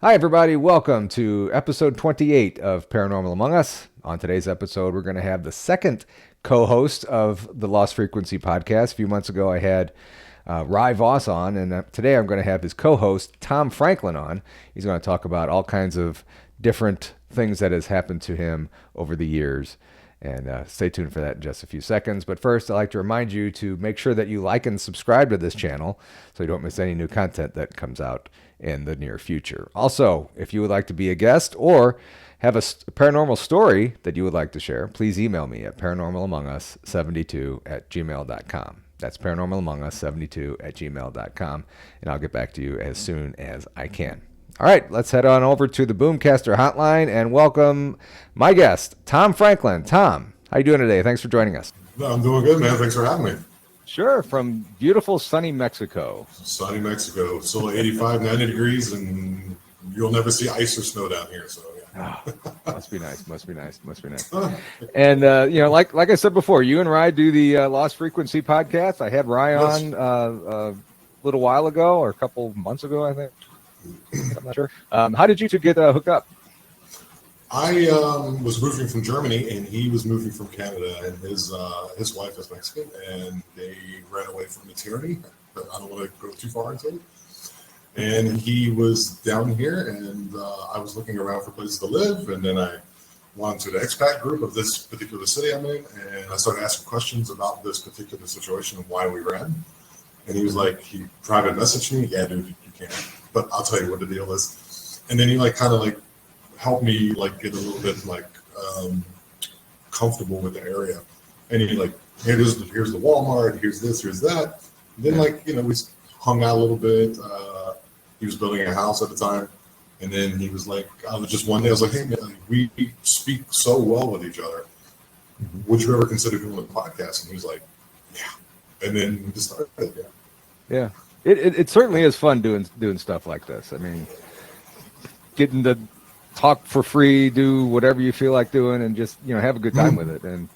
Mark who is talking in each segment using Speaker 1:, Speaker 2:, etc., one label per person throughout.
Speaker 1: Hi, everybody. Welcome to episode 28 of Paranormal Among Us. On today's episode, we're going to have the second co host of the Lost Frequency podcast. A few months ago, I had Rye Voss on, and today I'm going to have his co host, Tom Franklin, on. He's going to talk about all kinds of different things that has happened to him over the years. And stay tuned for that in just a few seconds. But first, I'd like to remind you to make sure that you like and subscribe to this channel so you don't miss any new content that comes out in the near future. Also, if you would like to be a guest or have a paranormal story that you would like to share, please email me at paranormalamongus72@gmail.com. That's paranormalamongus72@gmail.com, and I'll get back to you as soon as I can. All right, let's head on over to the Boomcaster hotline and welcome my guest, Tom Franklin. Tom, how you doing today? Thanks for joining us.
Speaker 2: No, I'm doing good, man. Thanks for having me.
Speaker 1: Sure, from beautiful sunny Mexico.
Speaker 2: Sunny Mexico, still 85, 90 degrees, and you'll never see ice or snow down here. So yeah.
Speaker 1: Oh, must be nice. And like I said before, you and Rye do the Lost Frequency podcast. I had Rye on a little while ago, or a couple months ago, I think. I'm not sure. How did you two get hooked up?
Speaker 2: I was moving from Germany, and he was moving from Canada, and his wife is Mexican, and they ran away from the tyranny. But I don't want to go too far into it. And he was down here, and I was looking around for places to live, and then I went to the expat group of this particular city I'm in, and I started asking questions about this particular situation and why we ran. And he was like, he private messaged me, yeah, dude, you can't. But I'll tell you what the deal is. And then he kind of helped me get a little bit comfortable with the area. And he here's the Walmart, here's this, here's that. And then we hung out a little bit. He was building a house at the time. And then he was I was just one day, I was like, hey man, we speak so well with each other. Would you ever consider doing a podcast? And he was like, yeah. And then we just started, yeah.
Speaker 1: Yeah. It certainly is fun doing stuff like this. I mean, getting to talk for free, do whatever you feel like doing, and just have a good time with it. And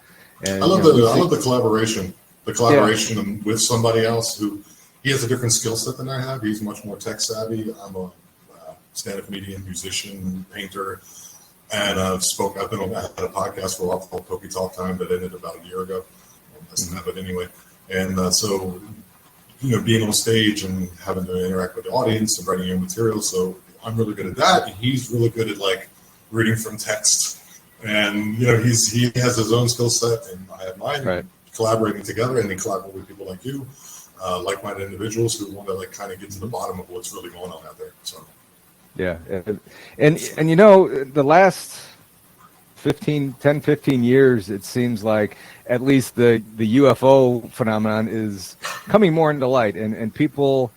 Speaker 2: I love the collaboration. The collaboration with somebody else who he has a different skill set than I have. He's much more tech savvy. I'm a stand-up comedian, musician, painter, and I've been on a podcast for a while called KoFi Talk Time that ended about a year ago. But anyway, and so. Being on stage and having to interact with the audience and writing your material. So I'm really good at that. And he's really good at reading from text. And, he has his own skill set and I have mine.
Speaker 1: Right.
Speaker 2: Collaborating together and then collaborate with people like you, like-minded individuals who want to kind of get to the bottom of what's really going on out there. So,
Speaker 1: yeah. And the last 15 years, it seems like at least the UFO phenomenon is coming more into light, and people,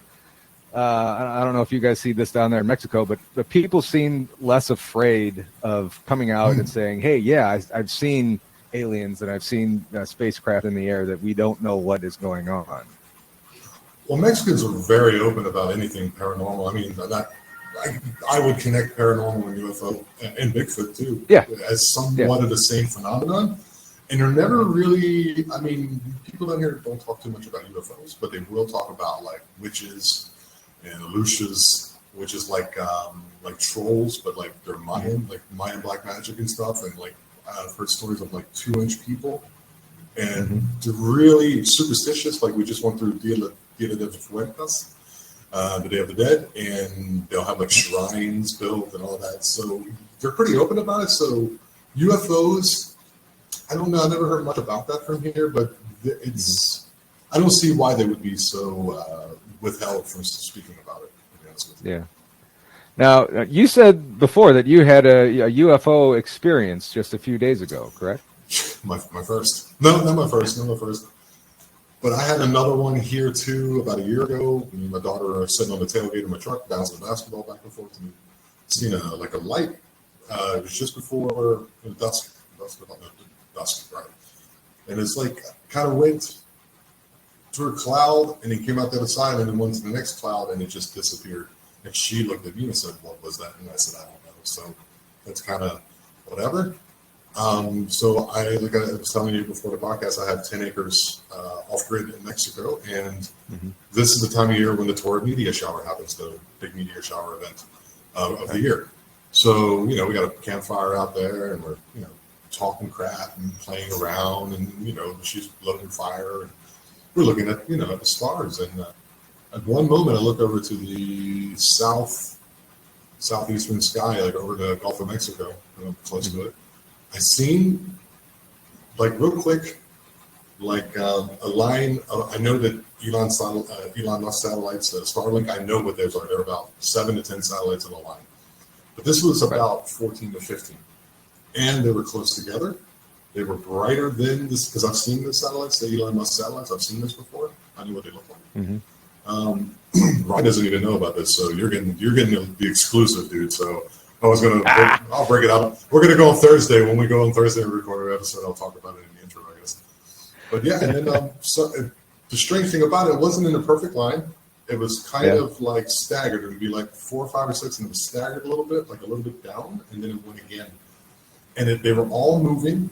Speaker 1: I don't know if you guys see this down there in Mexico, but the people seem less afraid of coming out and saying, hey, yeah, I've seen aliens and I've seen spacecraft in the air that we don't know what is going on.
Speaker 2: Well, Mexicans are very open about anything paranormal. I mean, I would connect paranormal and UFO and Bigfoot too, as somewhat of the same phenomenon. And they're never really, people down here don't talk too much about UFOs, but they will talk about witches and Aluxes, which is like trolls, but they're Mayan, Mayan black magic and stuff. And I've heard stories of 2-inch people, and they're really superstitious. We just went through Dia de Muertos. The Day of the Dead, and they'll have shrines built and all that. So they're pretty open about it. So UFOs, I don't know. I never heard much about that from here, but I don't see why they would be so withheld from speaking about it. To be honest with you.
Speaker 1: Yeah. Now, you said before that you had a UFO experience just a few days ago, correct?
Speaker 2: My first. No, not my first. But I had another one here too about a year ago. Me and my daughter are sitting on the tailgate of my truck, bouncing the basketball back and forth, and seen a light. It was just before dusk, right? And it's kind of went through a cloud, and it came out the other side, and then went to the next cloud, and it just disappeared. And she looked at me and said, "What was that?" And I said, "I don't know." So that's kind of whatever. So I was telling you before the podcast, I have 10 acres off-grid in Mexico, and this is the time of year when the Torrid meteor shower happens, the big meteor shower event. of the year. So, we got a campfire out there, and we're, talking crap and playing around, and, she's loading fire. And we're looking at, at the stars. And at one moment, I look over to the southeastern sky, like over the Gulf of Mexico, close to it. I seen, like, real quick, like a line. I know that Elon Musk satellites, Starlink, I know what those are. They're about 7 to 10 satellites in a line. But this was about 14 to 15. And they were close together. They were brighter than this, because I've seen the satellites, the Elon Musk satellites. I've seen this before. I knew what they look like. Ryan doesn't even know about this, so you're getting the exclusive, dude. So I'll break it out. We're gonna go on Thursday. When we go on Thursday and record our episode, I'll talk about it in the intro, I guess. But yeah, and then the strange thing about it wasn't in a perfect line. It was kind of like staggered. It would be like 4 or 5 or 6, and it was staggered a little bit down, and then it went again. And they were all moving,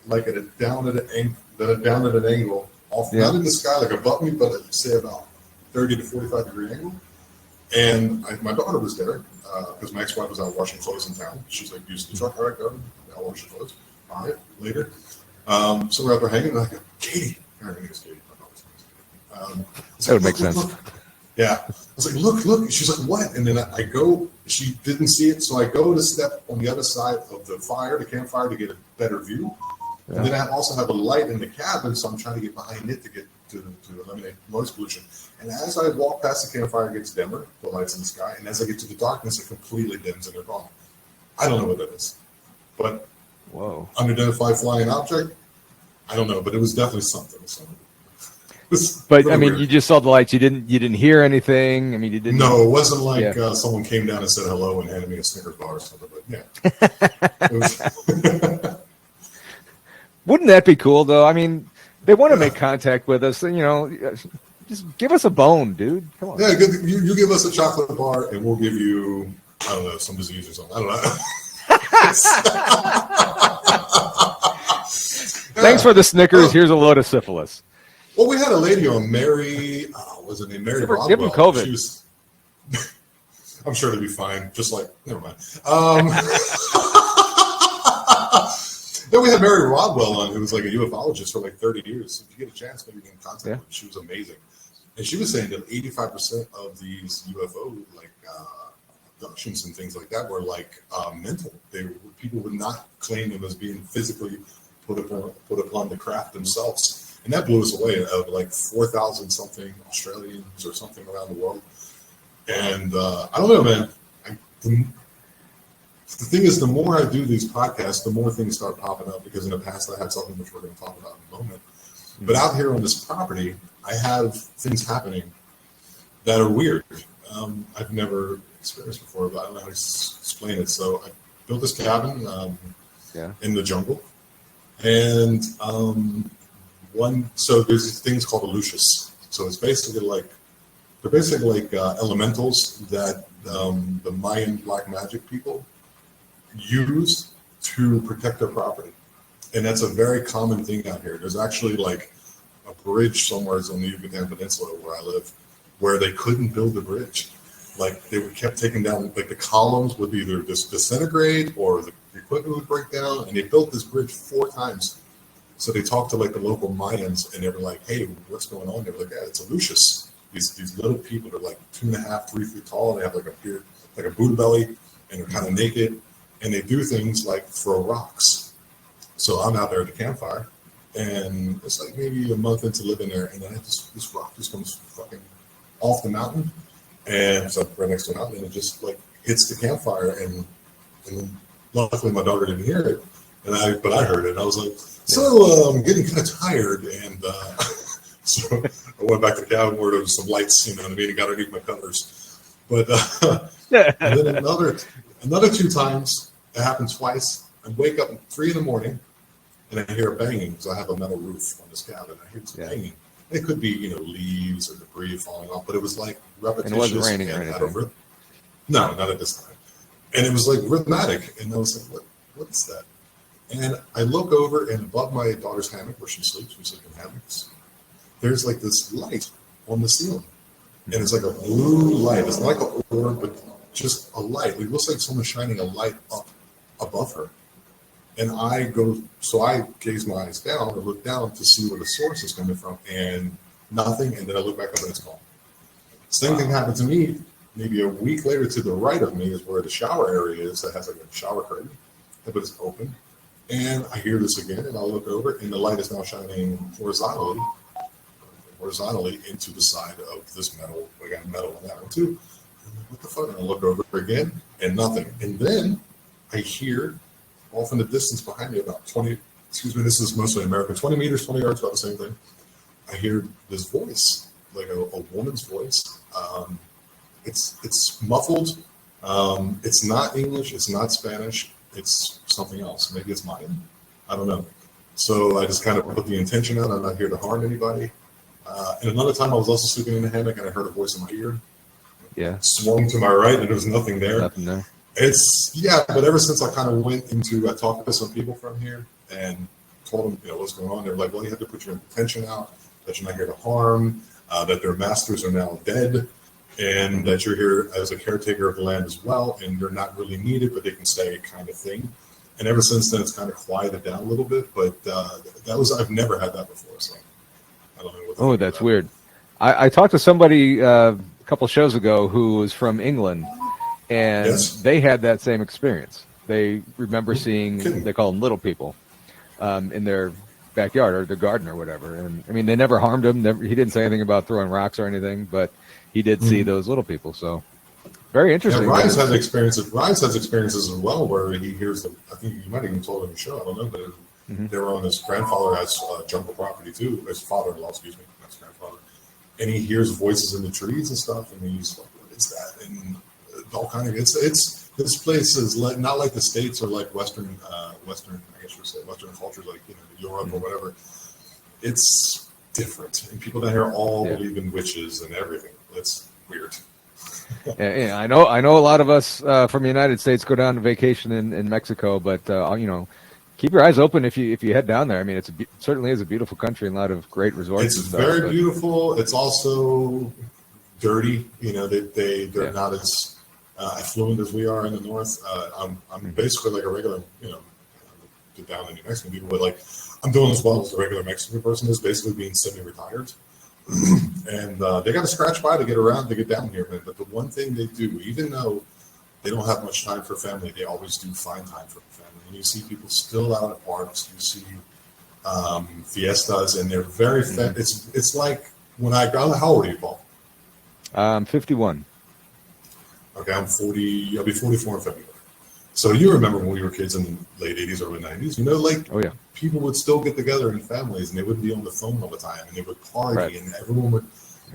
Speaker 2: like down at an angle, off not in the sky, like above me, but I'd say about 30 to 45 degree angle. And my daughter was there because my ex-wife was out washing clothes in town. She's like, use the truck, all right, go. I'll wash your clothes. All right, later. So we're out there hanging, and I go, Katie. Her name is Katie.
Speaker 1: That would make sense.
Speaker 2: Look. Yeah. I was like, look. She's like, what? And then I go, she didn't see it, so I go to step on the other side of the campfire, to get a better view. Yeah. And then I also have a light in the cabin, so I'm trying to get behind it to get to eliminate noise pollution. And as I walk past the campfire, it gets dimmer, the lights in the sky. And as I get to the darkness, it completely dims and they're gone. I don't know what that is. But unidentified flying object, I don't know, but it was definitely something.
Speaker 1: But I mean, weird. You just saw the lights. You didn't hear anything. I mean, you didn't.
Speaker 2: No, it wasn't like someone came down and said hello and handed me a Snickers bar or something. But yeah.
Speaker 1: Wouldn't that be cool, though? I mean, they want to make contact with us. Just give us a bone, dude. Come on.
Speaker 2: Yeah, you give us a chocolate bar, and we'll give you, I don't know, some disease or something. I don't know.
Speaker 1: Thanks for the Snickers. Here's a load of syphilis.
Speaker 2: Well, we had a lady on, Mary. Was her name Mary Rodwell?
Speaker 1: Give them COVID.
Speaker 2: I'm sure it'll be fine. Just like, never mind. Then we had Mary Rodwell on, who was like a ufologist for like 30 years. If you get a chance, maybe get in contact with her. She was amazing. And she was saying that 85% of these UFO abductions and things like that were like mental. People would not claim them as being physically put upon the craft themselves. And that blew us away, of like 4,000 something Australians or something around the world. And I don't know, man. The thing is, the more I do these podcasts, the more things start popping up, because in the past I had something which we're going to talk about in a moment. But out here on this property, I have things happening that are weird. I've never experienced before, but I don't know how to explain it. So I built this cabin in the jungle. And so there's these things called Aluxes. So it's basically like elementals that the Mayan black magic people use to protect their property. And that's a very common thing out here. There's actually like a bridge somewhere on the Yucatan Peninsula where I live, where they couldn't build the bridge. Like they kept taking down, like the columns would either just disintegrate or the equipment would break down. And they built this bridge 4 times. So they talked to like the local Mayans, and they were like, "Hey, what's going on?" They were like, "Yeah, it's Aluxes. These little people are like 2.5, 3 feet tall. They have like a beard, like a Buddha belly, and they're kind of naked, and they do things like throw rocks." So I'm out there at the campfire, and it's like maybe a month into living there, and then this rock just comes fucking off the mountain, and it's like right next to a mountain, and it just like hits the campfire, and luckily my daughter didn't hear it, but I heard it. And I was like, so I'm getting kind of tired, and so I went back to the cabin where there was some lights, and I got underneath my covers. But and then another 2 times, it happened twice. I wake up at 3 a.m. and I hear a banging, because I have a metal roof on this cabin. I hear some banging. It could be, leaves or debris falling off, but it was like repetitious.
Speaker 1: And it wasn't raining or anything.
Speaker 2: No, not at this time. And it was like rhythmic, and I was like, what is that? And I look over, and above my daughter's hammock, where she sleeps, we sleep in hammocks, there's like this light on the ceiling. And it's like a blue light. It's not like an orb, but just a light. It looks like someone's shining a light up above her. And I gaze my eyes down and look down to see where the source is coming from, and nothing. And then I look back up and it's gone. Same thing happened to me maybe a week later. To the right of me is where the shower area is that has like a shower curtain, but it's open. And I hear this again, and I'll look over, and the light is now shining horizontally into the side of this metal. We got metal on that one too. And I'm like, what the fuck? And I look over again, and nothing. And then I hear off in the distance behind me about 20, this is mostly American, 20 meters, 20 yards, about the same thing. I hear this voice, like a woman's voice. It's muffled. It's not English. It's not Spanish. It's something else. Maybe it's Mayan. I don't know. So I just kind of put the intention out. I'm not here to harm anybody. And another time I was also sleeping in the hammock and I heard a voice in my ear.
Speaker 1: Yeah.
Speaker 2: Swung to my right and there was nothing there.
Speaker 1: Nothing there.
Speaker 2: But ever since I kind of I talked to some people from here and told them, what's going on. They're like, well, you have to put your intention out that you're not here to harm, that their masters are now dead, and that you're here as a caretaker of the land as well, and you're not really needed, but they can stay, kind of thing. And ever since then, it's kind of quieted down a little bit, but I've never had that before, so I don't know what.
Speaker 1: Oh, that's weird. I talked to somebody a couple shows ago who was from England, and they had that same experience. They remember seeing, they call them little people, in their backyard or their garden or whatever. And I mean, they never harmed him. He didn't say anything about throwing rocks or anything, but he did see those little people. So very interesting.
Speaker 2: Yeah, Rye's has experiences as well where he hears them. I think you might have even told him the show. I don't know, but they were on his grandfather has jungle property too. His father-in-law, excuse me, not his grandfather. And he hears voices in the trees and stuff, and he's like, "What is that?" And all kind of this place is not like the States or like Western, I guess you would say Western cultures like Europe or whatever. It's different, and people down here all believe in witches and everything. It's weird.
Speaker 1: Yeah, I know a lot of us from the United States go down to vacation in Mexico, but keep your eyes open if you head down there. I mean, it certainly is a beautiful country and a lot of great resorts.
Speaker 2: It's very beautiful. It's also dirty. They're not as affluent as we are in the north. I'm basically like a regular, down in New Mexican people, but like I'm doing as well as a regular Mexican person is, basically being semi-retired. And they got to scratch by to get around, to get down here. But the one thing they do, even though they don't have much time for family, they always do find time for family. And you see people still out at parks. You see fiestas, and they're very it's like when I got, how old are you, Paul?
Speaker 1: I'm 51.
Speaker 2: Okay, I'm 40. I'll be 44 in February. So you remember when we were kids in the late 80s, early 90s, people would still get together in families and they wouldn't be on the phone all the time, and they would party and everyone would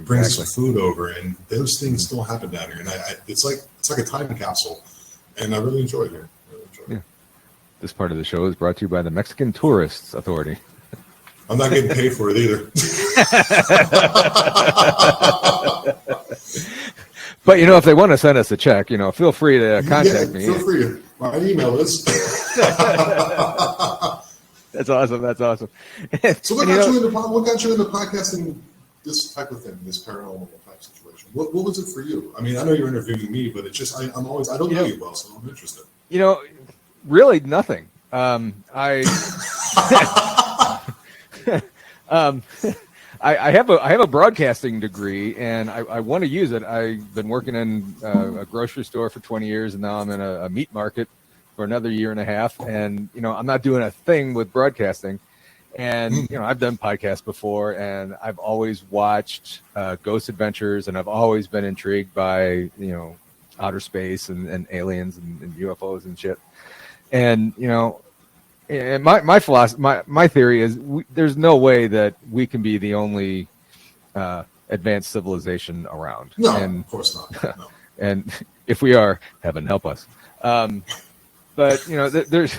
Speaker 2: bring some food over, and those things still happen down here. And it's like a time capsule, and I really enjoy it here.
Speaker 1: This part of the show is brought to you by the Mexican Tourists Authority.
Speaker 2: I'm not getting paid for it either.
Speaker 1: But, if they want to send us a check, feel free to contact me.
Speaker 2: Feel free. My email is.
Speaker 1: That's awesome.
Speaker 2: So what got you into podcasting, this type of thing, this paranormal type situation? What was it for you? I mean, I know you're interviewing me, but it's just, I don't know you well, so I'm interested.
Speaker 1: Really nothing. I have a broadcasting degree, and I want to use it. I've been working in a grocery store for 20 years, and now I'm in a meat market for another year and a half. And I'm not doing a thing with broadcasting. And I've done podcasts before, and I've always watched Ghost Adventures, and I've always been intrigued by outer space and aliens and UFOs and shit. And and my philosophy, my theory is there's no way that we can be the only advanced civilization around.
Speaker 2: No, of course not. No.
Speaker 1: And if we are, heaven help us. But there's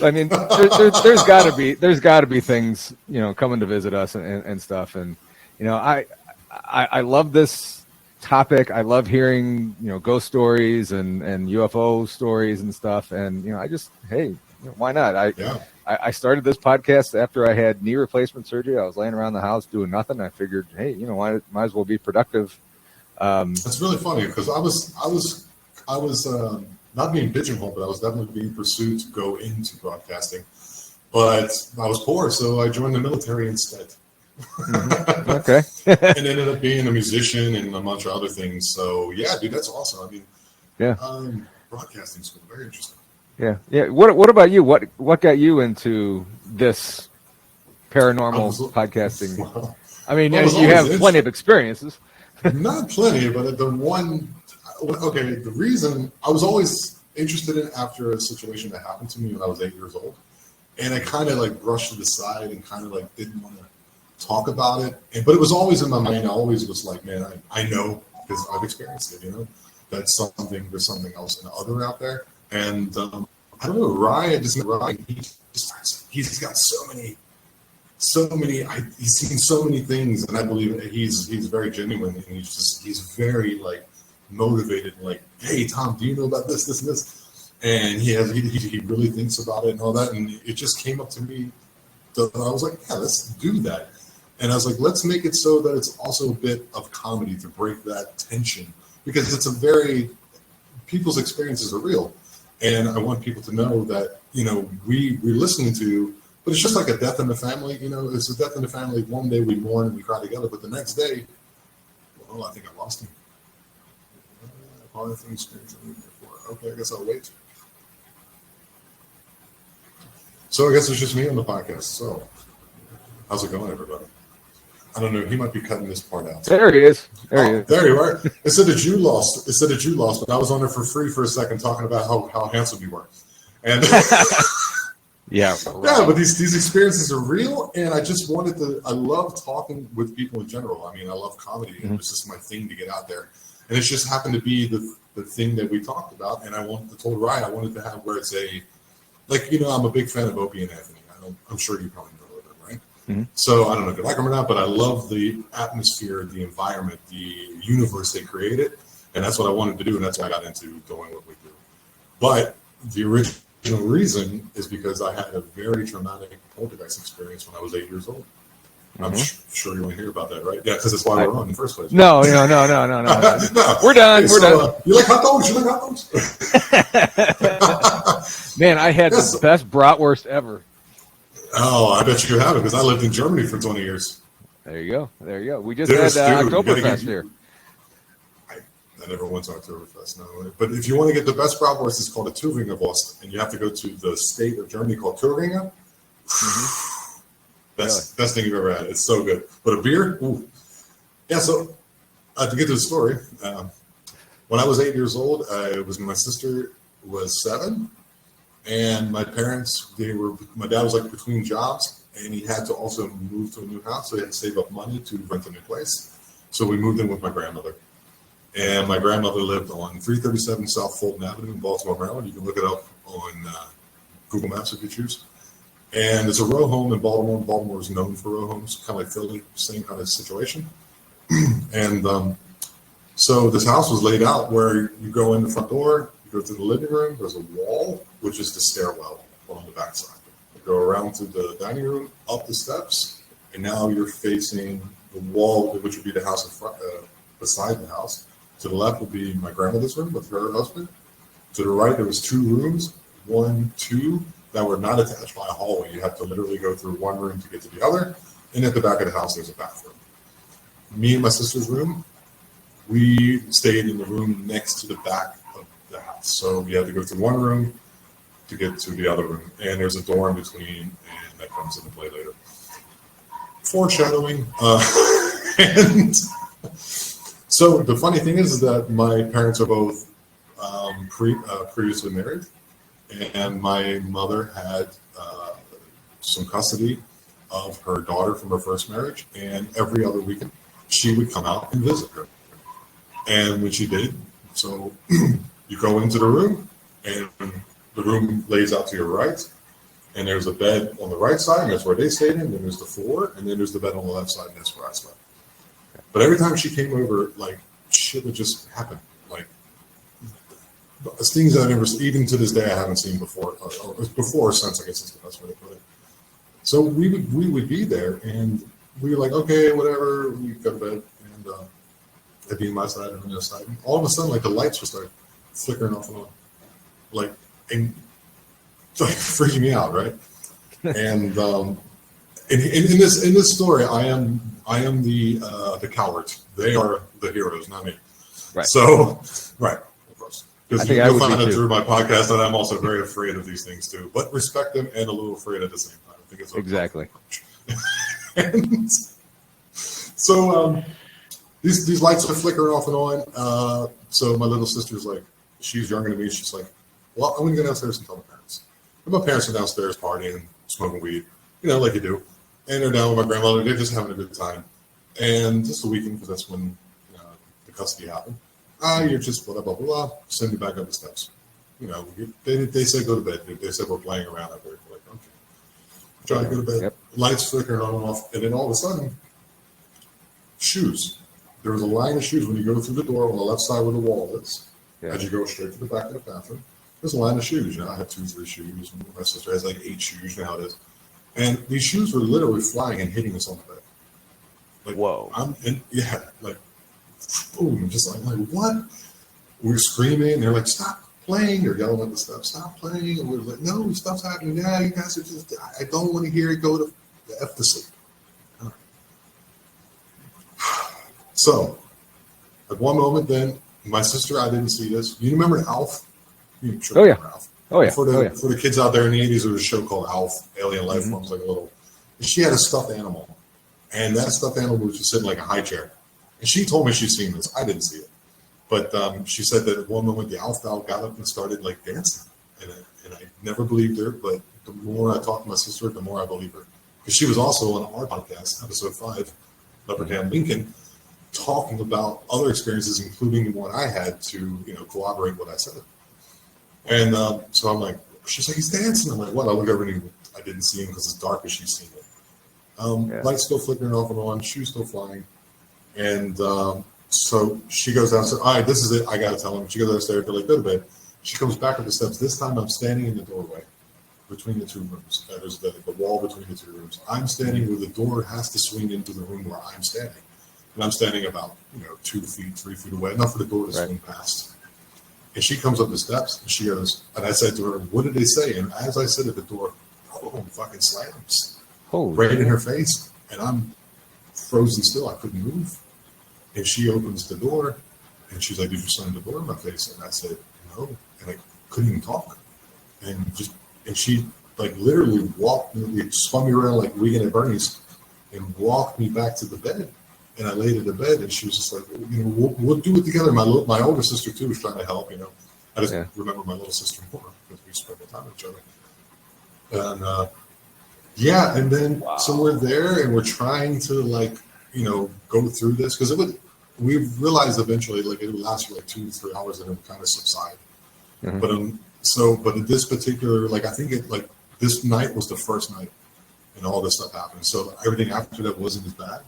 Speaker 1: I mean, there's got to be things coming to visit us and stuff. And I love this topic. I love hearing ghost stories and UFO stories and stuff. And why not? I started this podcast after I had knee replacement surgery. I was laying around the house doing nothing. I figured, hey, might as well be productive
Speaker 2: That's really funny because I was not being pigeonholed, but I was definitely being pursued to go into broadcasting. But I was poor, so I joined the military instead.
Speaker 1: Mm-hmm. Okay.
Speaker 2: And ended up being a musician and a bunch of other things. So yeah, dude, that's awesome. I mean,
Speaker 1: yeah,
Speaker 2: broadcasting school, very interesting.
Speaker 1: Yeah, yeah. What about you? What got you into this paranormal podcasting?
Speaker 2: Well,
Speaker 1: I mean, you have plenty of experiences.
Speaker 2: Not plenty, but the reason I was always interested in after a situation that happened to me when I was 8 years old, and I kind of like brushed it aside and kind of like didn't want to talk about it. But it was always in my mind. I always was like, man, I know because I've experienced it. You know, that there's something else and other out there. And I don't know, Rye. He's got so many. He's seen so many things, and I believe he's very genuine, and he's very like motivated. Like, hey Tom, do you know about this, and this? And he really thinks about it and all that. And it just came up to me. I was like, yeah, let's do that. And I was like, let's make it so that it's also a bit of comedy to break that tension, because it's people's experiences are real, and I want people to know that we're listening to. But it's just like a death in the family, it's a death in the family. One day we mourn and we cry together, but the next day, I think I lost him. Okay, I guess I'll wait. So I guess it's just me on the podcast. So how's it going, everybody? I don't know. He might be cutting this part out.
Speaker 1: There he is. There
Speaker 2: you are. It said that you lost. But I was on there for free for a second talking about how handsome you were. And
Speaker 1: Yeah,
Speaker 2: but these experiences are real, and I just wanted to. I love talking with people in general. I mean, I love comedy, and it's just my thing to get out there. And it just happened to be the thing that we talked about. And I told Ryan I wanted to have where it's I'm a big fan of Opie and Anthony. I'm sure you probably know them, right? Mm-hmm. So I don't know if you like them or not, but I love the atmosphere, the environment, the universe they created, and that's what I wanted to do, and that's why I got into doing what we do. But the original reason is because I had a very traumatic poltergeist experience when I was 8 years old. Mm-hmm. I'm sure you want to hear about that, right? Yeah, because that's why we're on in the first place.
Speaker 1: No.
Speaker 2: No.
Speaker 1: We're done. We're done.
Speaker 2: You like hot dogs?
Speaker 1: Man, I had the best bratwurst ever.
Speaker 2: Oh, I bet you have it, because I lived in Germany for 20 years.
Speaker 1: There you go. We just had Oktoberfest here.
Speaker 2: I never went to Oktoberfest, no. But if you want to get the best bratwurst, it's called a Rye Voss, and you have to go to the state of Germany called Thüringen. Mm-hmm. Best thing you've ever had. It's so good. But a beer? Ooh. Yeah, so to get to the story, when I was 8 years old, my sister was 7, and my parents, my dad was like between jobs, and he had to also move to a new house, so he had to save up money to rent a new place. So we moved in with my grandmother. And my grandmother lived on 337 South Fulton Avenue in Baltimore, Maryland. You can look it up on Google Maps if you choose. And it's a row home in Baltimore. Baltimore is known for row homes, kind of like Philly, same kind of situation. And so this house was laid out where you go in the front door, you go through the living room, there's a wall, which is the stairwell on the backside. You go around to the dining room, up the steps, and now you're facing the wall, which would be the house in front, beside the house. To the left would be my grandmother's room with her husband. To the right, there was 2 rooms, 1, 2, that were not attached by a hallway. You have to literally go through one room to get to the other. And at the back of the house, there's a bathroom. Me and my sister's room, we stayed in the room next to the back of the house. So we had to go through one room to get to the other room. And there's a door in between, and that comes into play later. Foreshadowing. And so the funny thing is that my parents are both previously married, and my mother had some custody of her daughter from her first marriage, and every other weekend she would come out and visit her. And when she did, so you go into the room, and the room lays out to your right, and there's a bed on the right side, and that's where they stayed in, and then there's the floor, and then there's the bed on the left side, and that's where I slept. But every time she came over, like, shit would just happen. Like, things that I never, even to this day, I haven't seen before. Before or since, I guess is the best way to put it. So we would be there, and we were like, okay, whatever. We go to bed, and I'd be on my side and on the other side. And all of a sudden, like the lights would start flickering off and on, like, and like freaking me out, right? And in this story, I am the coward. They are the heroes, not me.
Speaker 1: Right.
Speaker 2: So, right, of course. Because you'll find out
Speaker 1: too.
Speaker 2: through my podcast that I'm also very afraid of these things too, but respect them and a little afraid at the same time. I think it's
Speaker 1: exactly.
Speaker 2: And so these lights are flickering off and on. So my little sister's like, she's younger than me. She's like, well, I'm gonna go downstairs and tell my parents. And my parents are downstairs partying, smoking weed, like you do. And they're down with my grandmother. They're just having a good time. And just the weekend, because that's when the custody happened. You're just blah, blah, blah, blah. Send me back up the steps. They say go to bed. They said we're playing around out there. We're like, okay. Try to go to bed. Yep. Lights flickering on and off. And then all of a sudden, shoes. There was a line of shoes when you go through the door on the left side where the wall is. Yeah. As you go straight to the back of the bathroom, there's a line of shoes. I had 2, 3 shoes. My sister has like 8 shoes. How it is. And these shoes were literally flying and hitting us on the bed. Like,
Speaker 1: whoa.
Speaker 2: Like, boom, just like what? We're screaming. They're like, stop playing. They're yelling at the steps, stop playing. And we're like, no, stuff's happening now. You guys are just, I don't want to hear it go to the F to sleep. Right. So, at one moment then, my sister, I didn't see this. You remember Alf?
Speaker 1: Oh, yeah.
Speaker 2: Alf.
Speaker 1: Oh, yeah.
Speaker 2: For the kids out there in the 80s, there was a show called Alf, Alien Life Forms, like a little. She had a stuffed animal. And that stuffed animal was just sitting like a high chair. And she told me she'd seen this. I didn't see it. But she said that at one moment the Alf doll got up and started like dancing. And I never believed her. But the more I talked to my sister, the more I believe her. Because she was also on our podcast, episode 5, Leopardham Lincoln, talking about other experiences, including the one I had to, corroborate what I said. And so I'm like, she's like, he's dancing. I'm like, what? I look over and I didn't see him because it's dark as she's seen it. Lights still flickering off and on, shoes still flying. And so she goes downstairs. All right, this is it. I got to tell him. She goes downstairs. They're like, go to bed. She comes back up the steps. This time I'm standing in the doorway between the 2 rooms. There's the wall between the 2 rooms. I'm standing where the door has to swing into the room where I'm standing. And I'm standing about, 2 feet, 3 feet away, enough for the door to swing past. And she comes up the steps and she goes, and I said to her, what did they say? And as I said at the door, fucking slams. Right in her face. And I'm frozen still. I couldn't move. And she opens the door and she's like, did you slam the door in my face? And I said, no. And I couldn't even talk. And she like literally spun me around like Regan and Bernie's and walked me back to the bed. And I laid in the bed, and she was just like, we'll do it together. My older sister, too, was trying to help, I just remember my little sister more because we spent the time with each other. And, and then so we're there, and we're trying to, go through this. Because we realized eventually, it would last for, 2 to 3 hours, and it would kind of subside. Mm-hmm. But in this particular, I think this night was the first night, and all this stuff happened. So everything after that wasn't as bad.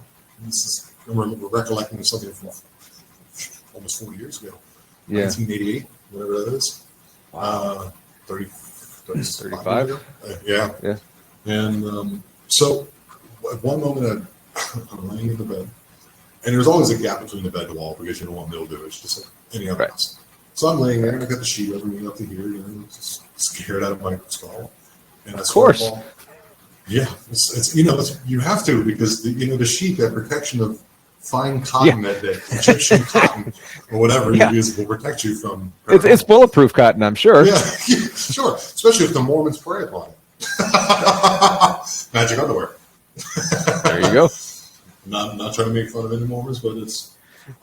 Speaker 2: We're recollecting something from almost 40 years ago, 1988, whatever that is. Wow. 35. Yeah. And so at one moment I'm laying in the bed, and there's always a gap between the bed and the wall because you don't want mildew. It's just like any other house. So I'm laying there, and I got the sheet over me up to here, just scared out of my skull. And
Speaker 1: of course.
Speaker 2: Yeah, it's you have to, because the sheet, that protection of fine cotton, that Egyptian cotton or whatever it is, will protect you from.
Speaker 1: It's bulletproof cotton, I'm sure.
Speaker 2: Yeah, sure. Especially if the Mormons pray upon it. Magic underwear.
Speaker 1: There you go.
Speaker 2: Not trying to make fun of any Mormons, but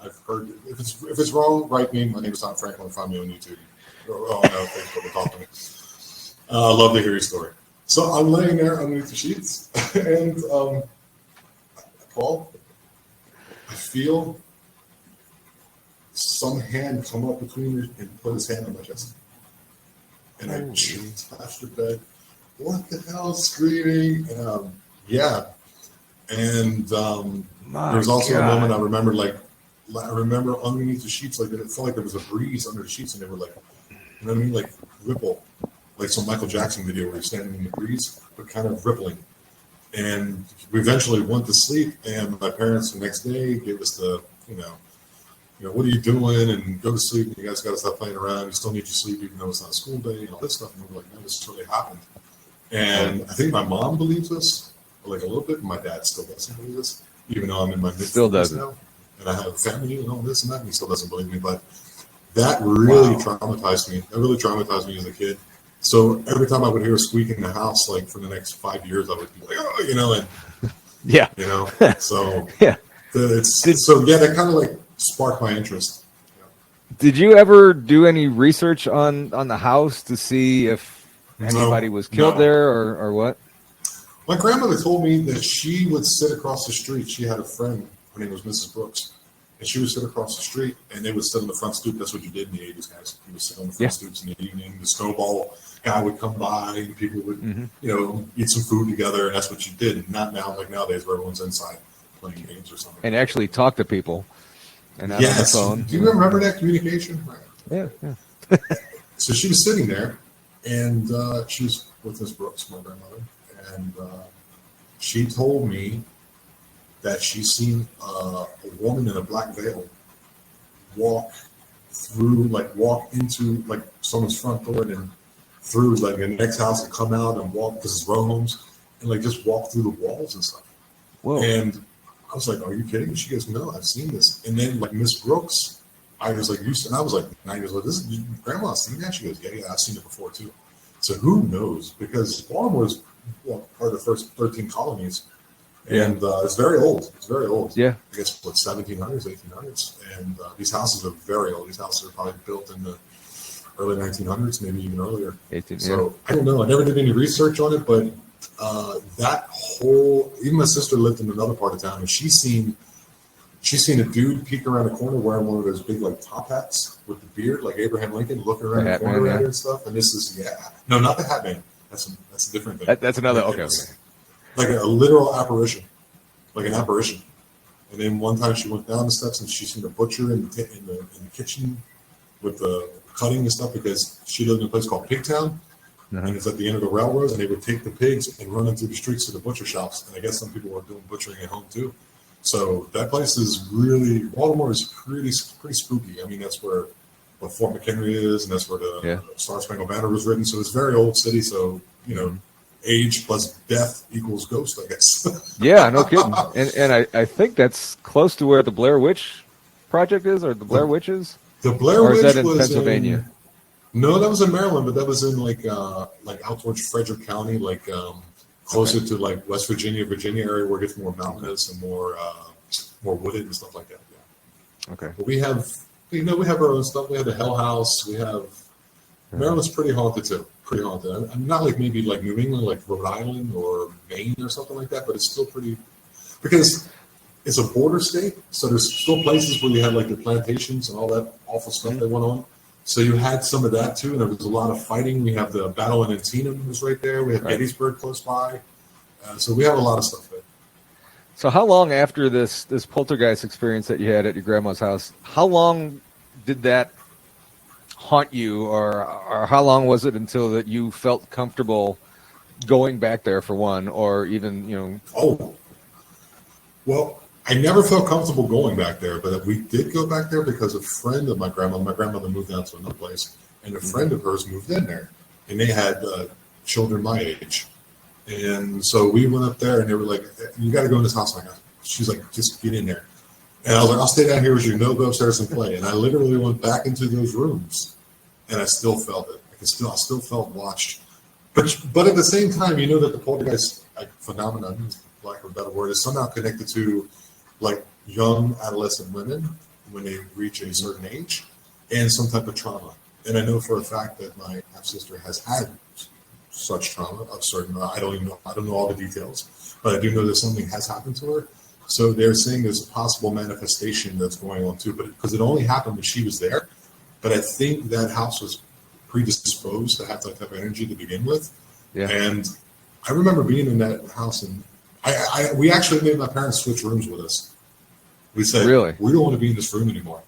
Speaker 2: I've heard if it's wrong, write me. My name is Tom Franklin. Find me on YouTube. Facebook, talk to me. Love to hear your story. So I'm laying there underneath the sheets, and I feel some hand come up between me and put his hand on my chest. And I touched the bed. What the hell? Screaming. And there was also a moment I remember, underneath the sheets, it felt like there was a breeze under the sheets, and they were ripple. Like some Michael Jackson video where he's standing in the breeze, but kind of rippling. And we eventually went to sleep, and my parents the next day gave us the what are you doing? And go to sleep. And you guys got to stop playing around. You still need your sleep, even though it's not a school day, and all this stuff. And we're like, no, this really happened. And I think my mom believes us, like a little bit. And my dad still doesn't believe us, even though I'm in my mid-50s now. And I have a family and all this and that, and he still doesn't believe me. But that really traumatized me. That really traumatized me as a kid. So every time I would hear a squeak in the house, like for the next 5 years, I would be like, oh, and so that kind of like sparked my interest.
Speaker 1: Did you ever do any research on the house to see if anybody was killed there or what?
Speaker 2: My grandmother told me that she would sit across the street. She had a friend. Her name was Mrs. Brooks. And she would sit across the street, and they would sit on the front stoop. That's what you did in the 80s, guys. You would sit on the front stoops in the evening. The snowball guy would come by, and people would, eat some food together, and that's what you did. Not now, like nowadays, where everyone's inside playing games or something.
Speaker 1: And actually talk to people. And not on the phone.
Speaker 2: Do you remember that communication?
Speaker 1: Yeah.
Speaker 2: So she was sitting there, and she was with Miss Brooks, my grandmother, and she told me that she seen a woman in a black veil walk into like someone's front door and then through like the next house and come out and walk, because it's row homes, and like just walk through the walls and stuff. Whoa. And I was like, are you kidding me? She goes, no, I've seen this. And then like Miss Brooks, I was like, and I was like 9 years old. This is grandma's seen that? She goes, yeah, I've seen it before too. So who knows? Because Baltimore is part of the first 13 colonies. And it's very old. It's very old.
Speaker 1: Yeah.
Speaker 2: I guess, 1700s, 1800s. And these houses are very old. These houses are probably built in the early 1900s, maybe even earlier. So I don't know. I never did any research on it, but even my sister lived in another part of town, and she's seen a dude peek around the corner wearing one of those big like top hats with the beard, like Abraham Lincoln, looking around the corner at her and stuff. And this is no, not the Hat Man. That's a different thing.
Speaker 1: That's another okay.
Speaker 2: Like a literal apparition, like an apparition. And then one time she went down the steps and she seen a butcher in the kitchen with the cutting and stuff, because she lived in a place called Pigtown. And it's at the end of the railroads, and they would take the pigs and run them through the streets to the butcher shops. And I guess some people were doing butchering at home too. So that place is really, Baltimore is pretty spooky. I mean, that's where Fort McHenry is, and that's where the Star Spangled Banner was written. So it's a very old city. So, age plus death equals ghost, I guess.
Speaker 1: Yeah, no kidding. And I think that's close to where the Blair Witch Project is, or the Blair Witches.
Speaker 2: The Blair Witch
Speaker 1: was that in
Speaker 2: was
Speaker 1: Pennsylvania?
Speaker 2: No, that was in Maryland, but that was in like out towards Frederick County, like closer to like West Virginia area, where it gets more mountainous and more wooded and stuff like that. Yeah.
Speaker 1: Okay.
Speaker 2: But we have our own stuff. We have the Hell House. We have Maryland's pretty haunted too. Pretty haunted. I'm not like maybe like New England, like Rhode Island or Maine or something like that, but it's still pretty, because it's a border state. So there's still places where you had like the plantations and all that awful stuff that went on. So you had some of that too, and there was a lot of fighting. We have the Battle of Antietam was right there. We have Gettysburg close by. So we have a lot of stuff there.
Speaker 1: So how long after this poltergeist experience that you had at your grandma's house, how long did that haunt you, or how long was it until that you felt comfortable going back there, for one, or even,
Speaker 2: Oh, well, I never felt comfortable going back there, but we did go back there because a friend of my grandmother moved out to another place, and a friend of hers moved in there, and they had children my age. And so we went up there, and they were like, you got to go in this house. She's like, just get in there. And I was like, I'll stay down here with you. No, go upstairs and play. And I literally went back into those rooms, and I still felt it. I still felt watched. But at the same time, that the poltergeist phenomenon, for lack of a better word, is somehow connected to like young adolescent women when they reach a certain age and some type of trauma. And I know for a fact that my half-sister has had such trauma of certain, I don't know all the details, but I do know that something has happened to her. So they're saying there's a possible manifestation that's going on too, but because it only happened when she was there. But I think that house was predisposed to have that type of energy to begin with. Yeah. And I remember being in that house, and we actually made my parents switch rooms with us. We said, really? We don't want to be in this room anymore.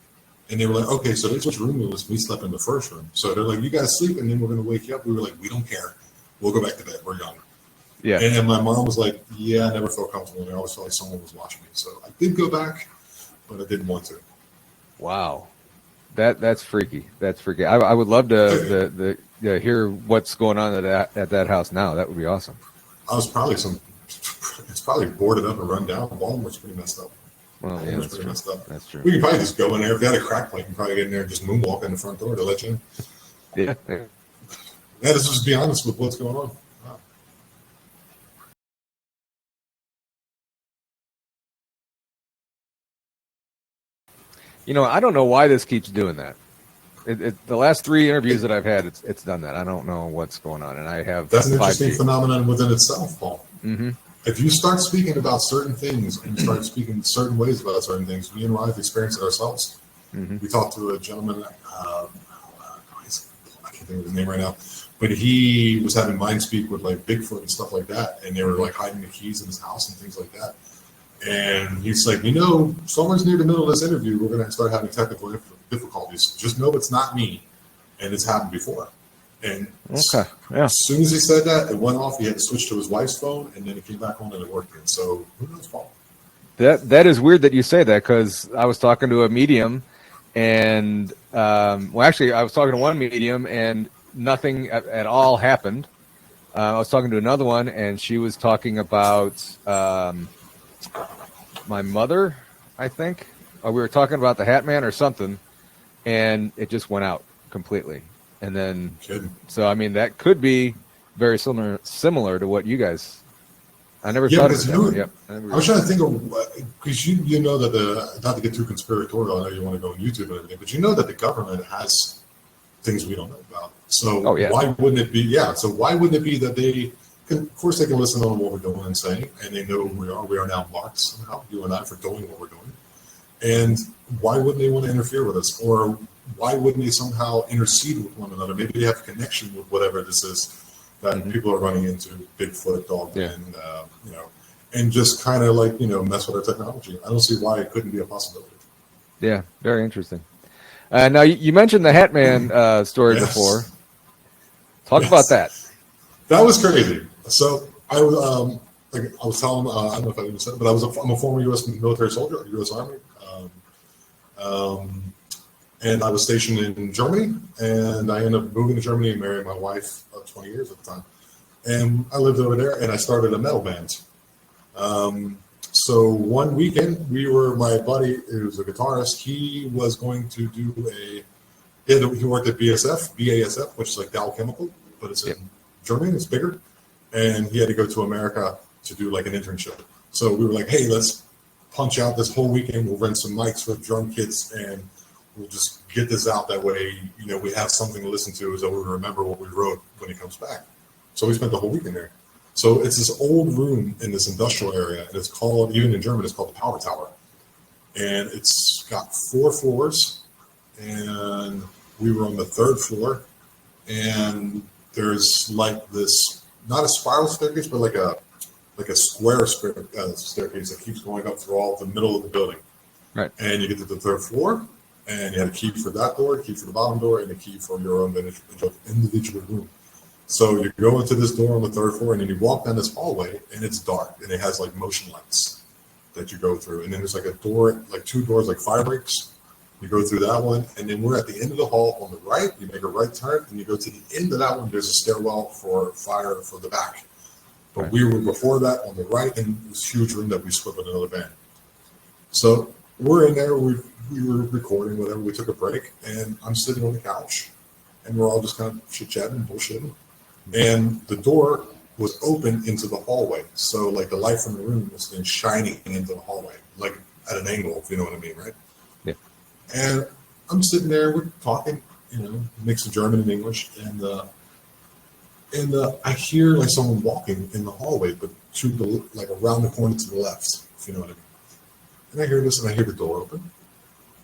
Speaker 2: And they were like, okay, so they switched room with us. We slept in the first room. So they're like, you guys sleep, and then we're going to wake you up. We were like, we don't care. We'll go back to bed. We're young. Yeah. And then my mom was like, yeah, I never felt comfortable. I always felt like someone was watching me. So I did go back, but I didn't want to.
Speaker 1: Wow. That's freaky. That's freaky. I would love to hear what's going on at that house now. That would be awesome.
Speaker 2: It's probably boarded up and run down. Baltimore's pretty messed up.
Speaker 1: Well, yeah, that's
Speaker 2: pretty messed up.
Speaker 1: That's true.
Speaker 2: We can probably just go in there. If you had a crack pipe, you can probably get in there and just moonwalk in the front door to let you in.
Speaker 1: Yeah.
Speaker 2: Let's just be honest with what's going on. Wow.
Speaker 1: I don't know why this keeps doing that. The last 3 interviews that I've had, it's done that. I don't know what's going on, and I have.
Speaker 2: That's an interesting phenomenon within itself, Paul.
Speaker 1: Mm-hmm.
Speaker 2: If you start speaking about certain things and you start speaking certain ways about certain things, me and Rye have experienced it ourselves.
Speaker 1: Mm-hmm.
Speaker 2: We talked to a gentleman, I can't think of his name right now, but he was having mind speak with like Bigfoot and stuff like that, and they were like hiding the keys in his house and things like that. And he's like, somewhere near the middle of this interview, we're going to start having technical difficulties. Just know it's not me, and it's happened before. And as soon as he said that, it went off. He had to switch to his wife's phone, and then it came back on and it worked again. So who knows, Paul?
Speaker 1: That is weird that you say that, because I was talking to a medium, and actually, I was talking to one medium, and nothing at all happened. I was talking to another one, and she was talking about my mother, I think. We were talking about the Hat Man or something, and it just went out completely. And then, so I mean, that could be very similar to what you guys. I never thought of it. Yep.
Speaker 2: I was trying to think of, because you know that not to get too conspiratorial, I know you want to go on YouTube and everything, but you know that the government has things we don't know about. So why wouldn't it be? Yeah. So why wouldn't it be that they can, of course, they can listen on what we're doing and saying, and they know who we are. We are now marked somehow, you and I, for doing what we're doing. And why wouldn't they want to interfere with us? Or why wouldn't they somehow intercede with one another? Maybe they have a connection with whatever this is that people are running into, Bigfoot, Dogman, and just kind of like, mess with our technology. I don't see why it couldn't be a possibility.
Speaker 1: Yeah, very interesting. Now, you mentioned the Hat Man story before. Talk about that.
Speaker 2: That was crazy. So I was, I was telling, I don't know if I even said it, but I'm a former U.S. military soldier, U.S. Army. And I was stationed in Germany, and I ended up moving to Germany and marrying my wife of 20 years at the time. And I lived over there, and I started a metal band. So one weekend, my buddy, who was a guitarist, he was going to do he worked at BASF, which is like Dow Chemical, but it's in Germany, it's bigger. And he had to go to America to do like an internship. So we were like, hey, let's punch out this whole weekend. We'll rent some mics for drum kits, and we'll just get this out. That way, we have something to listen to, so we remember what we wrote when he comes back. So we spent the whole weekend there. So it's this old room in this industrial area, and it's called, even in German, it's called the Power Tower. And it's got 4 floors, and we were on the 3rd floor. And there's like this, not a spiral staircase, but like a square staircase that keeps going up through all the middle of the building.
Speaker 1: Right.
Speaker 2: And you get to the 3rd floor, and you have a key for that door, a key for the bottom door, and a key for your own individual room. So you go into this door on the 3rd floor, and then you walk down this hallway, and it's dark, and it has like motion lights that you go through. And then there's like a door, like 2 doors, like fire breaks. You go through that one, and then we're at the end of the hall on the right. You make a right turn, and you go to the end of that one. There's a stairwell for fire for the back. But we were before that on the right, in this huge room that we split with another band. So we're in there, we were recording, whatever. We took a break, and I'm sitting on the couch, and we're all just kind of chit-chatting, bullshitting. And the door was open into the hallway. So like the light from the room was then shining into the hallway, like at an angle, if you know what I mean, right?
Speaker 1: Yeah.
Speaker 2: And I'm sitting there, we're talking, mix of German and English, and I hear like someone walking in the hallway, but like around the corner to the left, if you know what I mean. And I hear this, and I hear the door open,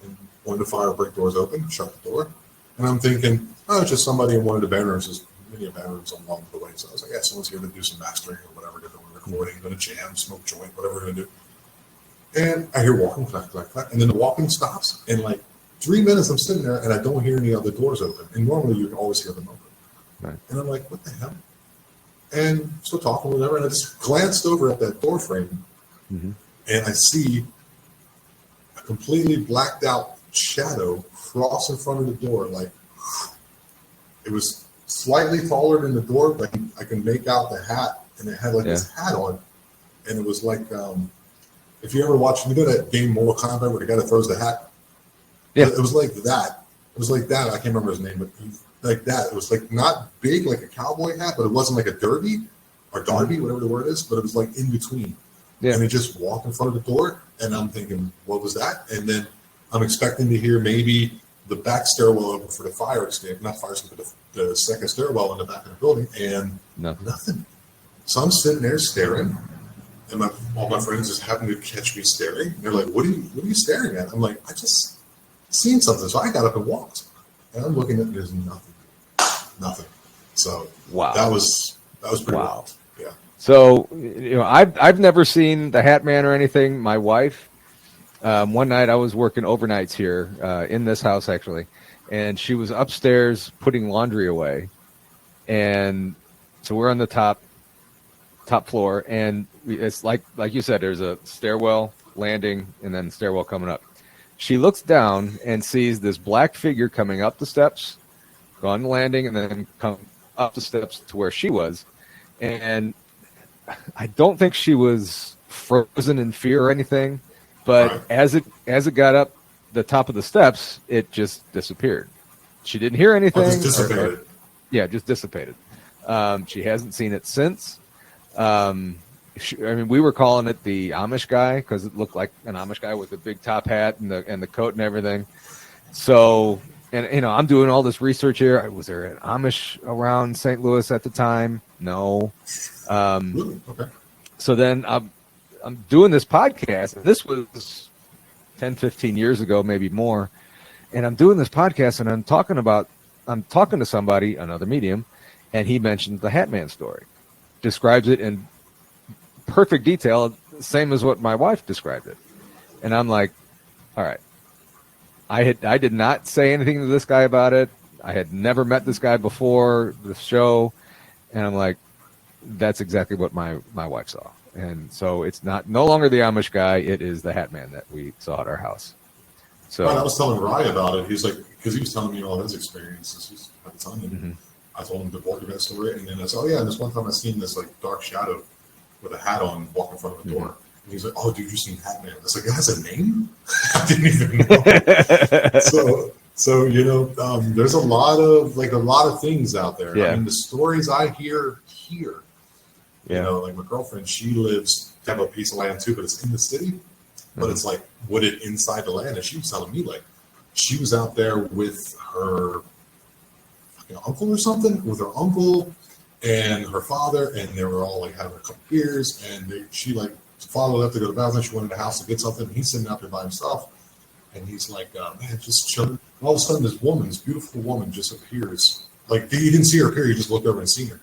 Speaker 2: and one of the fire break doors open, shut the door, and I'm thinking, it's just somebody in one of the band rooms. There's many band rooms along the way, so I was like, someone's here to do some mastering or whatever, they're doing recording, going to jam, smoke joint, whatever we're going to do. And I hear walking, clack, clack, clack, and then the walking stops, and like 3 minutes I'm sitting there, and I don't hear any other doors open, and normally you can always hear them open. Right. And I'm like, what the hell? And so talking, whatever, and I just glanced over at that door frame, and I see a completely blacked out shadow cross in front of the door. Like, it was slightly taller than the door, but I can make out the hat, and it had like this hat on, and it was like, if you ever watch, you know that game Mortal Kombat where the guy that throws the hat?
Speaker 1: Yeah.
Speaker 2: It was like that. It was like that. I can't remember his name, but like that. It was like not big like a cowboy hat, but it wasn't like a derby or derby, whatever the word is, but it was like in between. Yeah. And he just walked in front of the door, and I'm thinking, what was that? And then I'm expecting to hear maybe the back stairwell open for the fire escape, not fire escape, but the second stairwell in the back of the building, and nothing. So I'm sitting there staring, and all my friends just happen to catch me staring. And they're like, what are you staring at? I'm like, I just seen something. So I got up and walked, and I'm looking at, there's nothing. So that was pretty wild. Yeah.
Speaker 1: So, I've never seen the Hat Man or anything. My wife, one night I was working overnights here in this house actually, and she was upstairs putting laundry away, and so we're on the top floor, and it's like you said, there's a stairwell landing and then stairwell coming up. She looks down and sees this black figure coming up the steps, go on the landing, and then come up the steps to where she was, and I don't think she was frozen in fear or anything, but as it got up the top of the steps, it just disappeared. She didn't hear anything.
Speaker 2: Just dissipated.
Speaker 1: Just dissipated. She hasn't seen it since. We were calling it the Amish guy because it looked like an Amish guy with a big top hat and the coat and everything. So, and I'm doing all this research here. Was there an Amish around St. Louis at the time? No.
Speaker 2: Okay.
Speaker 1: So then I'm doing this podcast, and this was 10, 15 years ago, maybe more. And I'm doing this podcast, and I'm talking to somebody, another medium, and he mentioned the Hat Man story, describes it in perfect detail, same as what my wife described it. And I'm like, all right, I did not say anything to this guy about it. I had never met this guy before the show, and I'm like, that's exactly what my wife saw. And so it's no longer the Amish guy, it is the Hat Man that we saw at our house. So
Speaker 2: I was telling Rye about it. He's like, because he was telling me all his experiences at the time, and I told him the poltergeist story, and then I said, oh yeah, and this one time I seen this like dark shadow with a hat on walk in front of the door. And he's like, oh dude, you seen Hat Man? I was like, it has a name? I didn't even know. So there's a lot of things out there.
Speaker 1: Yeah.
Speaker 2: I mean, the stories I hear here, like my girlfriend, she lives have a piece of land too, but it's in the city. But it's like wooded inside the land, and she was telling me like she was out there with her uncle or something, with her uncle and her father, and they were all like having a couple beers, and she like followed up to go to the bathroom. She went in the house to get something, and he's sitting out there by himself, and he's like, man, just chilling. And all of a sudden, this beautiful woman, just appears. Like you didn't see her appear, you just looked over and seen her.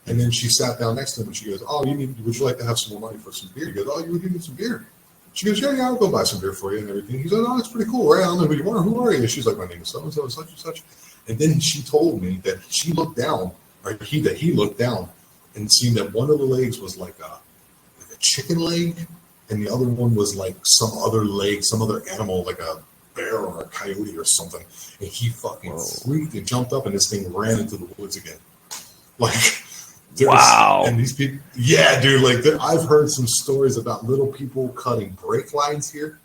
Speaker 2: And then she sat down next to him, and she goes, "Oh, would you like to have some more money for some beer?" He goes, "Oh, you would give me some beer." She goes, "Yeah, I'll go buy some beer for you and everything." He said, "Oh, that's pretty cool, right? I don't know who you are. Who are you?" And she's like, "My name is so-and-so, such and such." And then she told me that she looked down, or he looked down and seen that one of the legs was like a chicken leg, and the other one was like some other leg, some other animal, like a bear or a coyote or something. And he fucking freaked and jumped up, and this thing ran into the woods again. Like,
Speaker 1: wow.
Speaker 2: And these people, yeah, dude, like I've heard some stories about little people cutting brake lines here,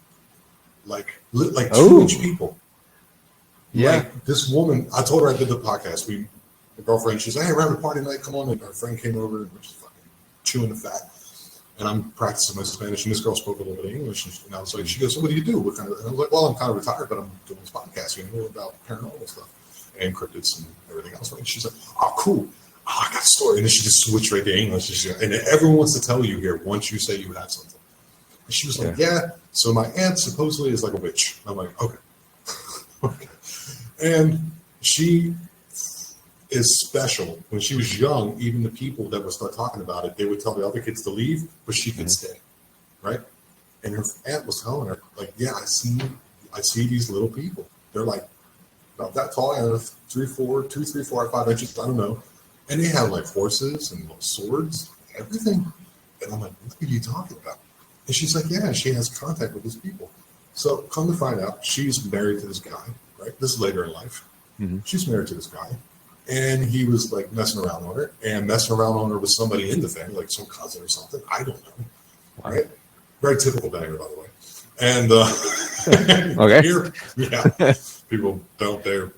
Speaker 2: like 2-inch people.
Speaker 1: Yeah.
Speaker 2: Like this woman, I told her I did the podcast. My girlfriend, she's like, "Hey, we're having a party tonight, come on." And our friend came over, and we're just fucking chewing the fat. And I'm practicing my Spanish, and this girl spoke a little bit of English. And I was like, she goes, "So what do you do? What kind of?" And I was like, "Well, I'm kind of retired, but I'm doing this podcast, about paranormal stuff and cryptids and everything else." And she's like, "Oh, cool. Oh, I got a story." And then she just switched right to English. And everyone wants to tell you here once you say you have something. And she was like, "Yeah. So my aunt supposedly is like a witch." I'm like, "Okay." Okay. And she is special. When she was young, even the people that would start talking about it, they would tell the other kids to leave, but she could stay, right? And her aunt was telling her, like, "Yeah, I see these little people. They're like about that tall, 2, 3, 4, 5 inches, I don't know. And they have like horses and little swords, everything." And I'm like, "What are you talking about?" And she's like, "Yeah, she has contact with these people." So come to find out, she's married to this guy, right? This is later in life. Mm-hmm. She's married to this guy. And he was like messing around on her and messing around on her with somebody in the family, like some cousin or something. I don't know. Right? Very typical banger, by the way. And
Speaker 1: okay.
Speaker 2: Here, yeah, people don't, they're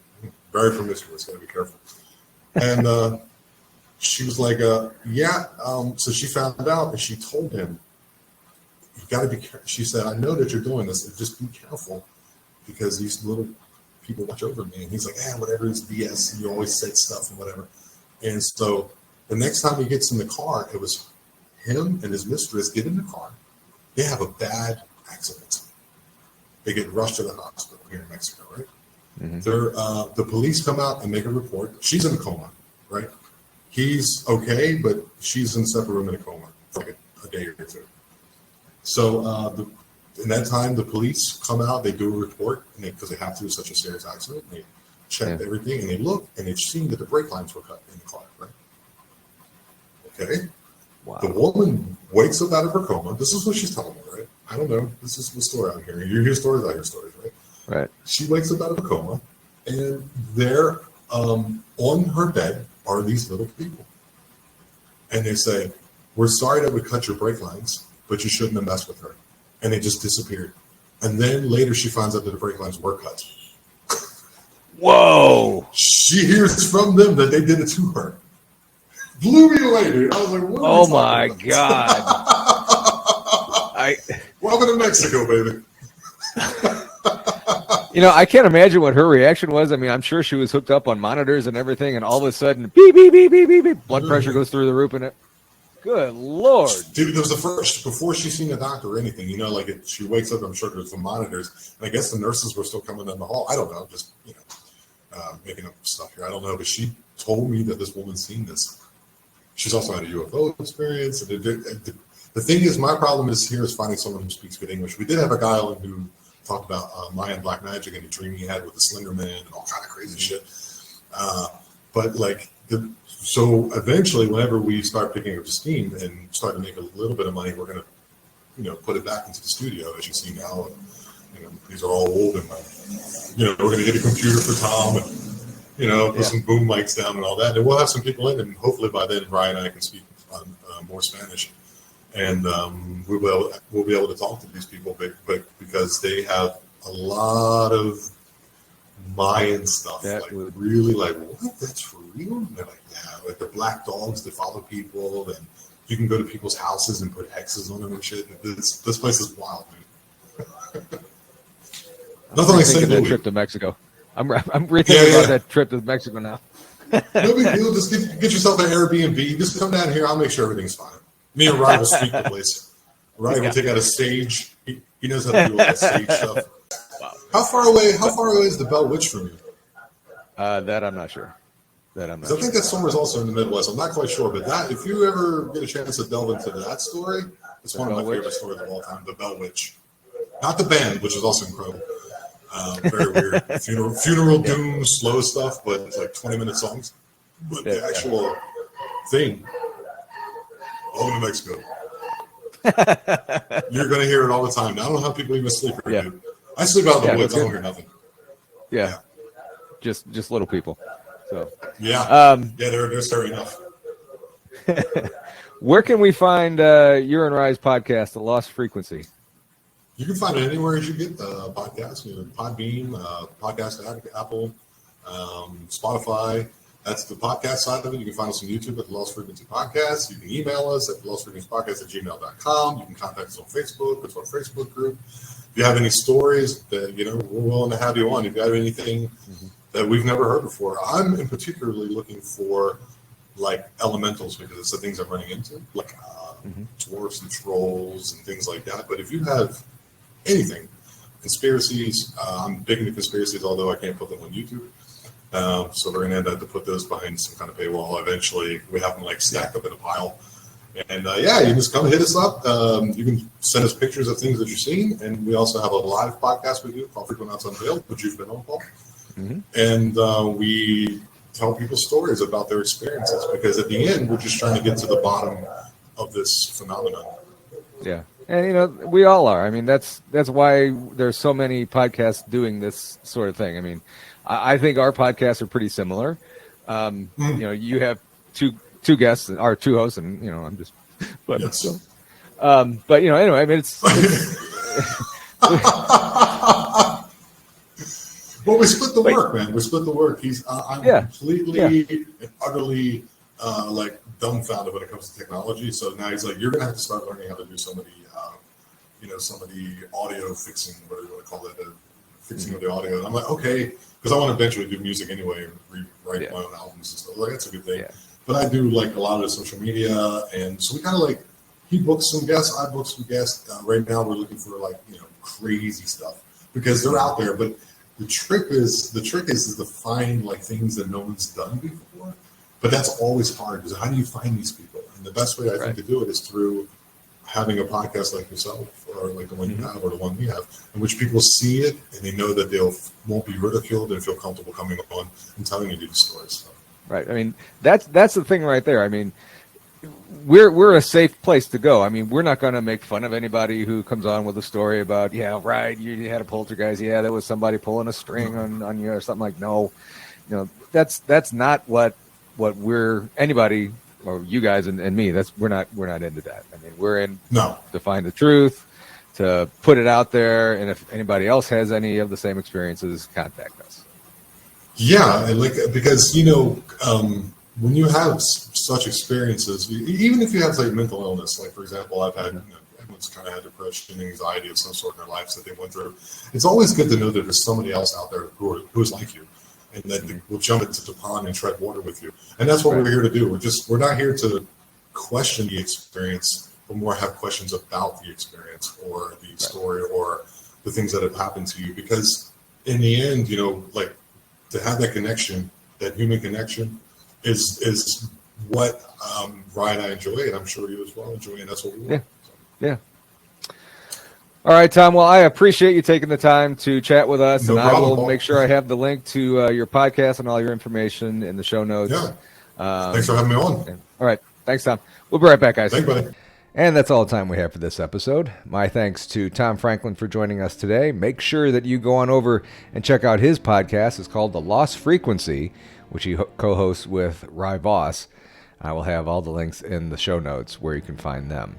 Speaker 2: very promiscuous, gotta be careful. And she was like, so she found out and she told him, you gotta be careful. She said, I know that you're doing this, just be careful because these little people watch over me. And he's like, whatever, it's BS. You always say stuff and whatever. And so the next time he gets in the car, it was him and his mistress get in the car. They have a bad accident. They get rushed to the hospital here in Mexico, right? Mm-hmm. The police come out and make a report. She's in a coma, right? He's okay, but she's in a separate room in a coma for like a day or two. So in that time, the police come out, they do a report, because they have to, it's such a serious accident. They checked everything, and they look, and they've seen that the brake lines were cut in the car, right? Okay? Wow. The woman wakes up out of her coma. This is what she's telling me, right? I don't know. This is the story I'm hearing. You hear stories, I hear stories, right?
Speaker 1: Right.
Speaker 2: She wakes up out of a coma, and there on her bed are these little people. And they say, we're sorry that we cut your brake lines, but you shouldn't have messed with her. And they just disappeared. And then later she finds out that the brake lines were cut.
Speaker 1: Whoa.
Speaker 2: She hears from them that they did it to her. Blew me away, dude. I was like, what are
Speaker 1: oh my God.
Speaker 2: Welcome to Mexico, baby.
Speaker 1: I can't imagine what her reaction was. I mean, I'm sure she was hooked up on monitors and everything, and all of a sudden, beep, beep, beep, beep, beep, beep, blood pressure goes through the roof, and it. Good Lord.
Speaker 2: Dude, it was the first, before she's seen a doctor or anything, she wakes up, I'm sure there's some monitors, and I guess the nurses were still coming in the hall. I don't know, just, making up stuff here. I don't know, but she told me that this woman's seen this. She's also had a UFO experience. The thing is, my problem is finding someone who speaks good English. We did have a guy on who talked about Mayan black magic and the dream he had with the Slender Man and all kind of crazy shit. So eventually, whenever we start picking up steam and start to make a little bit of money, we're going to, put it back into the studio, as you see now. And, these are all old, and we're going to get a computer for Tom, and put some boom mics down and all that. And we'll have some people in, and hopefully by then, Ryan and I can speak on more Spanish, and we'll be able to talk to these people, but because they have a lot of Mayan stuff, really like, what? That's for real? And they're like, yeah, like the black dogs that follow people, and you can go to people's houses and put hexes on them and shit. This place is wild, dude. Nothing like St. Louis.
Speaker 1: Trip to Mexico. I'm rethinking about that trip to Mexico now.
Speaker 2: No big deal. Just get yourself an Airbnb. Just come down here. I'll make sure everything's fine. Me and Rye will speak the place. Rye will take out a stage. He knows how to do all that stage stuff. Wow. How far away is the Bell Witch from you?
Speaker 1: That I'm not sure.
Speaker 2: I think that somewhere's also in the Midwest. I'm not quite sure, but that, if you ever get a chance to delve into that story, it's one of my favorite stories of all time. The Bell Witch, not the band, which is also incredible. Very weird. Funeral doom, slow stuff, but it's like 20-minute songs. But the actual thing, Welcome to Mexico. You're going to hear it all the time. Now, I don't know how people even sleep here, dude. I sleep out in the woods. I don't hear nothing.
Speaker 1: Yeah. Just little people. So
Speaker 2: they're scary enough.
Speaker 1: Where can we find your and Rye's podcast, The Lost Frequency?
Speaker 2: You can find it anywhere as you get podcasts. Podbean, Podcast Apple, Spotify. That's the podcast side of it. You can find us on YouTube at The Lost Frequency Podcast. You can email us at thelostfrequencypodcast@gmail.com. You can contact us on Facebook. It's our Facebook group. If you have any stories that, we're willing to have you on. If you have anything that we've never heard before. I'm in particularly looking for like elementals, because it's the things I'm running into, like dwarfs and trolls and things like that. But if you have anything, conspiracies, I'm big into conspiracies, although I can't put them on YouTube. So we're going to have to put those behind some kind of paywall eventually. We have them like stacked up in a pile. And you can just come hit us up. You can send us pictures of things that you've seen. And we also have a live podcast we do called Frequent Outs Unveiled, which you've been on, Paul. And we tell people stories about their experiences, because at the end, we're just trying to get to the bottom of this phenomenon.
Speaker 1: Yeah. And we all are. I mean, that's why there's so many podcasts doing this sort of thing. I mean, I think our podcasts are pretty similar. You have two guests or two hosts, and I'm just but
Speaker 2: yes.
Speaker 1: So, but anyway, I mean, it's
Speaker 2: well, we split the work, man. We split the work. I'm completely and utterly like dumbfounded when it comes to technology. So now he's like, you're gonna have to start learning how to do some of the audio fixing, whatever you want to call it, fixing of the audio. And I'm like, okay, because I want to eventually do music anyway and rewrite my own albums and stuff. Like, that's a good thing. Yeah. But I do like a lot of the social media, and so we kind of like, he books some guests, I book some guests. Right now we're looking for crazy stuff because they're out there. But the trick is to find like things that no one's done before. But that's always hard, because how do you find these people? And the best way I think to do it is through having a podcast like yourself, or like the one you have, or the one we have, in which people see it and they know that they won't be ridiculed and feel comfortable coming on and telling you these stories. So.
Speaker 1: Right. I mean, that's the thing right there. I mean, we're a safe place to go. I mean, we're not going to make fun of anybody who comes on with a story about, you had a poltergeist. Yeah, there was somebody pulling a string on you or something like. No, that's not what anybody or you guys and me. We're not into that. I mean, we're in to find the truth, to put it out there, and if anybody else has any of the same experiences, contact us.
Speaker 2: Yeah, and because when you have such experiences, even if you have like mental illness, like for example, I've had everyone's kind of had depression, anxiety of some sort in their lives that they went through. It's always good to know that there's somebody else out there who is like you, and that will jump into the pond and tread water with you. And that's what we're here to do. We're not here to question the experience, but more have questions about the experience or the story or the things that have happened to you. Because in the end, like, to have that connection, that human connection, is what Rye and I enjoy, and I'm sure you as well enjoy, and that's what we want.
Speaker 1: Yeah. All right, Tom. Well, I appreciate you taking the time to chat with us, and I will make sure I have the link to your podcast and all your information in the show notes.
Speaker 2: Yeah. Thanks for having me on.
Speaker 1: All right. Thanks, Tom. We'll be right back, guys.
Speaker 2: Thanks, buddy.
Speaker 1: And that's all the time we have for this episode. My thanks to Tom Franklin for joining us today. Make sure that you go on over and check out his podcast. It's called The Lost Frequency, which he co-hosts with Rye Voss. I will have all the links in the show notes where you can find them.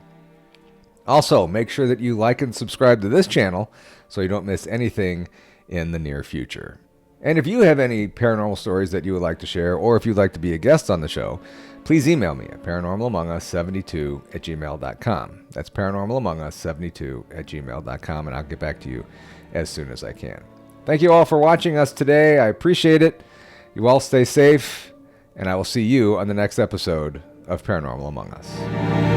Speaker 1: Also, make sure that you like and subscribe to this channel so you don't miss anything in the near future. And if you have any paranormal stories that you would like to share, or if you'd like to be a guest on the show, please email me at paranormalamongus72@gmail.com. That's paranormalamongus72@gmail.com, and I'll get back to you as soon as I can. Thank you all for watching us today. I appreciate it. You all stay safe, and I will see you on the next episode of Paranormal Among Us.